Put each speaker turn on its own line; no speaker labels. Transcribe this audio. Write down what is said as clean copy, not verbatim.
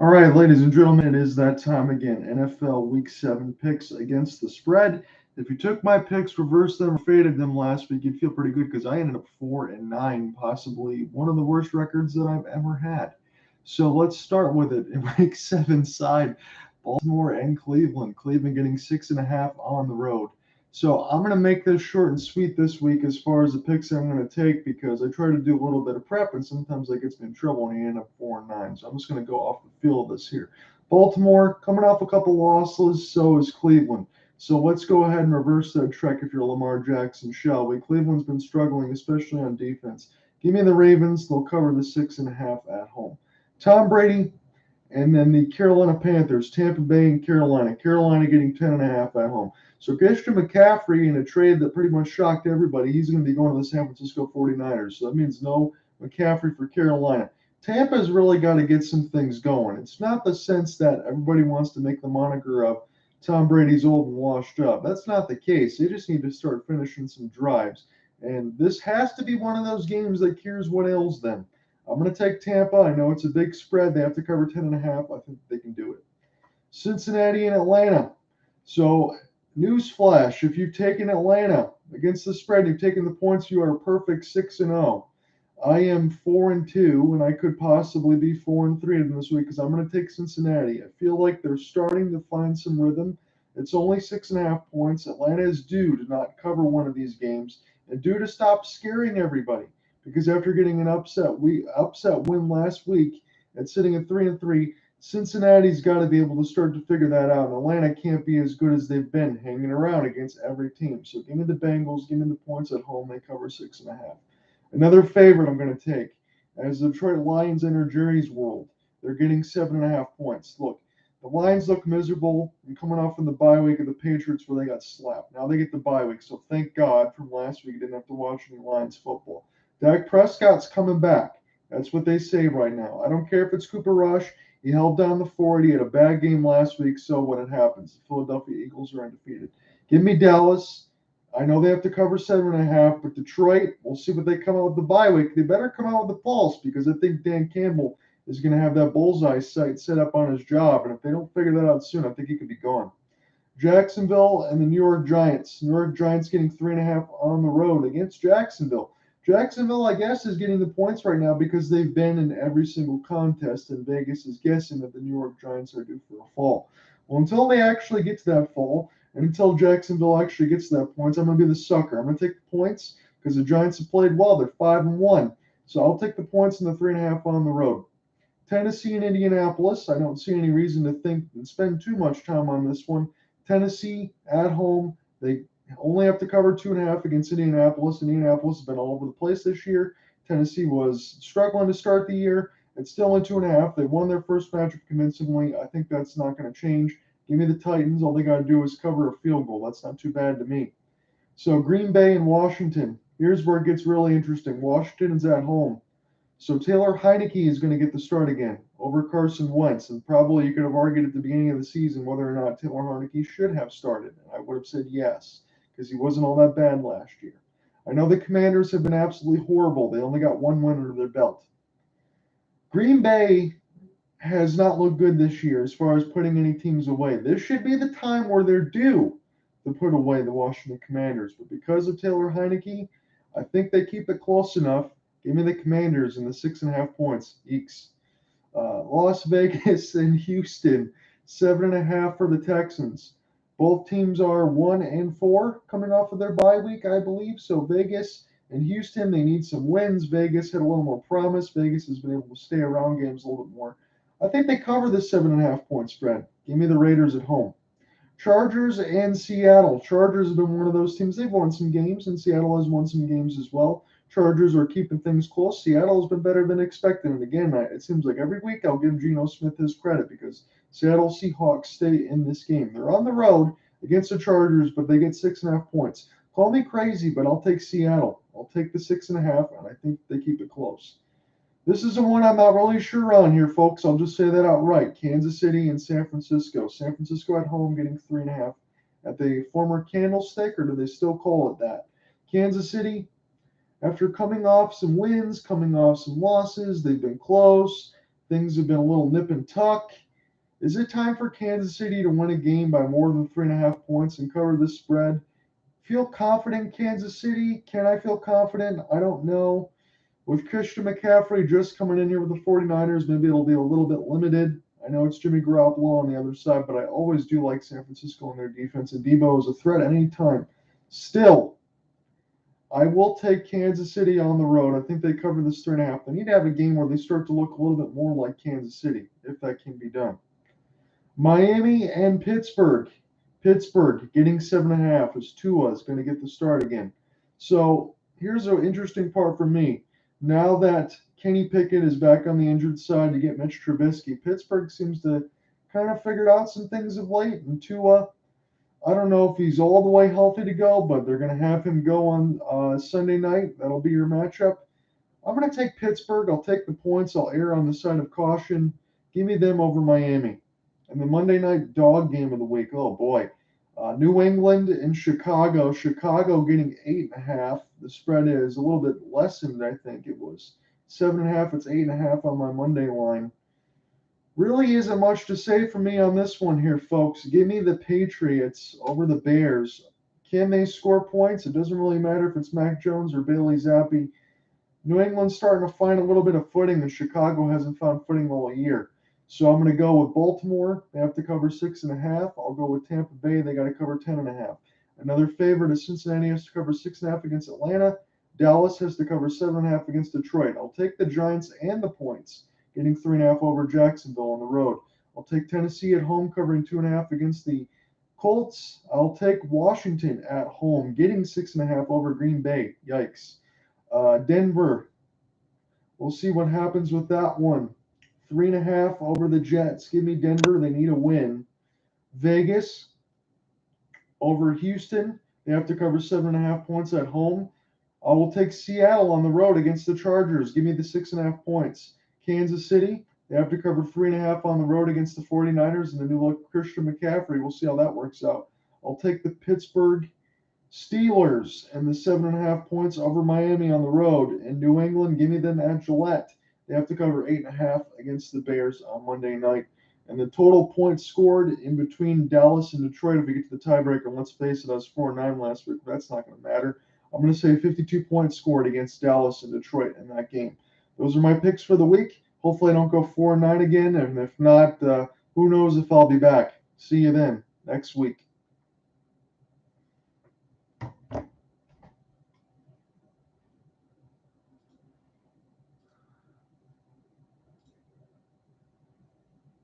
All right, ladies and gentlemen, it is that time again. NFL Week 7 picks against the spread. If you took my picks, reversed them, or faded them last week, you'd feel pretty good because I ended up 4-9, possibly one of the worst records that I've ever had. So let's start with it. In Week 7 side, Baltimore and Cleveland. Cleveland getting 6.5 on the road. So I'm going to make this short and sweet this week as far as the picks I'm going to take because I try to do a little bit of prep and sometimes that gets me in trouble and you end up 4-9. So I'm just going to go off the feel of this here. Baltimore coming off a couple losses, so is Cleveland. So let's go ahead and reverse that trek if you're Lamar Jackson, shall we? Cleveland's been struggling, especially on defense. Give me the Ravens. They'll cover the 6.5 at home. Tom Brady, and then the Carolina Panthers, Tampa Bay and Carolina. Carolina getting 10.5 at home. So Christian McCaffrey in a trade that pretty much shocked everybody, he's going to be going to the San Francisco 49ers. So that means no McCaffrey for Carolina. Tampa's really got to get some things going. It's not the sense that everybody wants to make the moniker of Tom Brady's old and washed up. That's not the case. They just need to start finishing some drives. And this has to be one of those games that cures what ails them. I'm going to take Tampa. I know it's a big spread. They have to cover 10.5. I think they can do it. Cincinnati and Atlanta. So, newsflash: if you've taken Atlanta against the spread, you've taken the points. You are a perfect 6-0. I am 4-2, and I could possibly be 4-3 in this week because I'm going to take Cincinnati. I feel like they're starting to find some rhythm. It's only 6.5 points. Atlanta is due to not cover one of these games and due to stop scaring everybody because after getting an upset win last week and sitting at 3-3, Cincinnati's got to be able to start to figure that out. And Atlanta can't be as good as they've been hanging around against every team. So give me the Bengals, give me the points at home. They cover 6.5. Another favorite I'm going to take as the Detroit Lions enter Jerry's world. They're getting 7.5 points. Look, the Lions look miserable and coming off from the bye week of the Patriots where they got slapped. Now they get the bye week, so thank God from last week you didn't have to watch any Lions football. Dak Prescott's coming back. That's what they say right now. I don't care if it's Cooper Rush. He held down the fort. He had a bad game last week, so when it happens, the Philadelphia Eagles are undefeated. Give me Dallas. I know they have to cover 7.5, but Detroit, we'll see what they come out with the bye week. They better come out with the pulse because I think Dan Campbell is going to have that bullseye sight set up on his job, and if they don't figure that out soon, I think he could be gone. Jacksonville and the New York Giants. New York Giants getting 3.5 on the road against Jacksonville. Jacksonville, I guess, is getting the points right now because they've been in every single contest, and Vegas is guessing that the New York Giants are due for a fall. Well, until they actually get to that fall, and until Jacksonville actually gets to that points, I'm going to be the sucker. I'm going to take the points because the Giants have played well. They're 5-1. So I'll take the points and the 3.5 on the road. Tennessee and Indianapolis. I don't see any reason to think and spend too much time on this one. Tennessee at home. They only have to cover 2.5 against Indianapolis. Indianapolis has been all over the place this year. Tennessee was struggling to start the year. It's still only 2.5. They won their first matchup convincingly. I think that's not going to change. Give me the Titans. All they got to do is cover a field goal. That's not too bad to me. So Green Bay and Washington. Here's where it gets really interesting. Washington is at home. So Taylor Heineke is going to get the start again over Carson Wentz. And probably you could have argued at the beginning of the season whether or not Taylor Heineke should have started. And I would have said yes because he wasn't all that bad last year. I know the Commanders have been absolutely horrible. They only got one win under their belt. Green Bay has not looked good this year as far as putting any teams away. This should be the time where they're due to put away the Washington Commanders. But because of Taylor Heineke, I think they keep it close enough. Give me the Commanders and the 6.5 points. Eeks. Las Vegas and Houston, 7.5 for the Texans. Both teams are 1-4 coming off of their bye week, I believe. So Vegas and Houston, they need some wins. Vegas had a little more promise. Vegas has been able to stay around games a little bit more. I think they cover the 7.5 point spread. Give me the Raiders at home. Chargers and Seattle. Chargers have been one of those teams. They've won some games, and Seattle has won some games as well. Chargers are keeping things close. Seattle has been better than expected. And again, it seems like every week I'll give Geno Smith his credit because Seattle Seahawks stay in this game. They're on the road against the Chargers, but they get 6.5 points. Call me crazy, but I'll take Seattle. I'll take the 6.5, and I think they keep it close. This is the one I'm not really sure on here, folks. I'll just say that outright. Kansas City and San Francisco. San Francisco at home getting 3.5 at the former Candlestick, or do they still call it that? Kansas City, after coming off some wins, coming off some losses, they've been close. Things have been a little nip and tuck. Is it time for Kansas City to win a game by more than 3.5 points and cover this spread? Feel confident in Kansas City? Can I feel confident? I don't know. With Christian McCaffrey just coming in here with the 49ers, maybe it'll be a little bit limited. I know it's Jimmy Garoppolo on the other side, but I always do like San Francisco and their defense, and Debo is a threat at any time. Still, I will take Kansas City on the road. I think they cover this 3.5. They need to have a game where they start to look a little bit more like Kansas City, if that can be done. Miami and Pittsburgh. Pittsburgh getting 7.5 as Tua is going to get the start again. So here's an interesting part for me. Now that Kenny Pickett is back on the injured side to get Mitch Trubisky, Pittsburgh seems to kind of figured out some things of late. And Tua, I don't know if he's all the way healthy to go, but they're going to have him go on Sunday night. That'll be your matchup. I'm going to take Pittsburgh. I'll take the points. I'll err on the side of caution. Give me them over Miami. And the Monday night dog game of the week. Oh boy, New England and Chicago. Chicago getting 8.5. The spread is a little bit lessened. I think it was 7.5. It's 8.5 on my Monday line. Really isn't much to say for me on this one here, folks. Give me the Patriots over the Bears. Can they score points? It doesn't really matter if it's Mac Jones or Bailey Zappi. New England's starting to find a little bit of footing, and Chicago hasn't found footing all year. So I'm going to go with Baltimore. They have to cover 6.5. I'll go with Tampa Bay. They got to cover 10.5. Another favorite is Cincinnati has to cover 6.5 against Atlanta. Dallas has to cover 7.5 against Detroit. I'll take the Giants and the points, getting 3.5 over Jacksonville on the road. I'll take Tennessee at home, covering 2.5 against the Colts. I'll take Washington at home, getting 6.5 over Green Bay. Yikes. Denver. We'll see what happens with that one. 3.5 over the Jets. Give me Denver. They need a win. Vegas over Houston. They have to cover 7.5 points at home. I will take Seattle on the road against the Chargers. Give me the 6.5 points. Kansas City. They have to cover 3.5 on the road against the 49ers and the new look Christian McCaffrey. We'll see how that works out. I'll take the Pittsburgh Steelers and the 7.5 points over Miami on the road. In New England, give me them at Gillette. They have to cover 8.5 against the Bears on Monday night. And the total points scored in between Dallas and Detroit, if we get to the tiebreaker, and let's face it, I was 4-9 last week, but that's not going to matter. I'm going to say 52 points scored against Dallas and Detroit in that game. Those are my picks for the week. Hopefully I don't go 4-9 again, and if not, who knows if I'll be back. See you then next week.